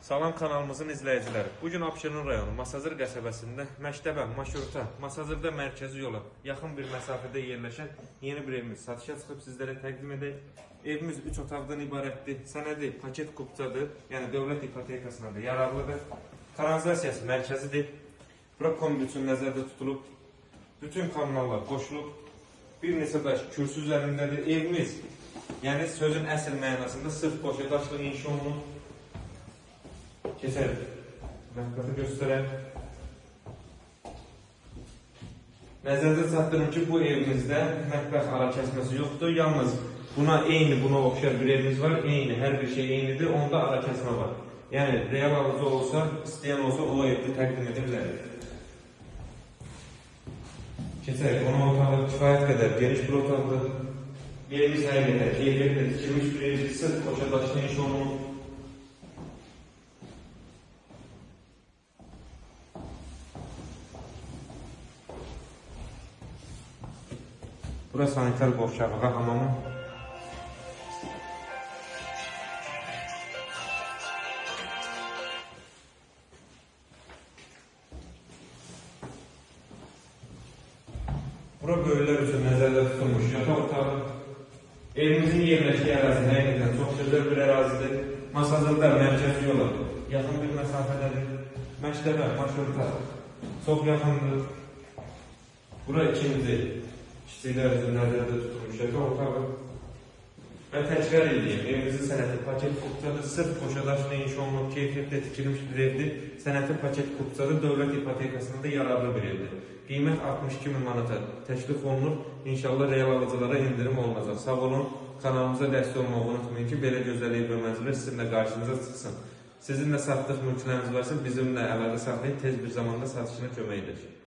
Salam kanalımızın izləyiciləri. Bugün Abşeron rayonu Masazır qəsəbəsində Məktəbə, Maşurta, Masazırda mərkəzi yola yaxın bir məsafədə yerləşən yeni bir evimiz satışa çıxıb sizlərə təqdim edək. Evimiz 3 otaqdan ibarətdir. Sənədi paket kupçadır, yəni dövlət ipotekasına da yararlıdır. Kanalizasiyası mərkəzidir. Bura kombi üçün nəzərdə tutulub. Bütün kommunallar qoşulub. Bir neçə daş kürsü üzərindədir. Evimiz, yəni sözün əsl mənasında sırf boşadaşlı inşa olunub. Keçelim. Məhkatı göstərək. Nəzərdə çatdırım ki, bu evimizdə mətbəx ara kəsməsi yoxdur. Yalnız buna oxşar bir evimiz var. Eyni, hər bir şey eynidir. Onda ara kəsmə var. Yəni, real alıcı olsa, istəyən olsa o evdə təqdim edə bilərik. Keçək. Ona otağı kifayət qədər geniş bir otaqdır. Evimiz həqiqətən keyfiyyətlə tikilmiş bir evdir. Sırf boşadaşlı inşa olunub. Burası sanitar qovşağı və hamamı. Bura böyüklər üçün nəzərdə tutulmuş yataq otağı. Evimizin yerləşdiyi ərazi həqiqətən çox gözəl bir ərazidir. Masazırda mərkəzi yola yaxın bir məsafədədir. Məktəbə, Maşurta çox yaxındır. Bura ikinci kiçiklər üçün nəzərdə tutulmuş yataq otağı. Və təkrar edeyim, evimizin sənəti paket kupçadır. Sırf boşadaşlı inşa olunub, keyfiyyətlə tikilmiş bir evdir. Sənəti paket kupçadır, dövlət ipotekasında da yararlı bir evdir. Qiymət 62.000 manata təklif olunur. İnşallah real alıcılara indirim olunacaq. Sağ olun, kanalımıza dəstək olmağı unutmayın ki, belə gözəl ev və mənzillər sizinlə qarşınıza çıxsın. Sizin də satdıq mülkləriniz varsa bizimlə əlaqə saxlayıb tez bir zamanda satışına kömək edək.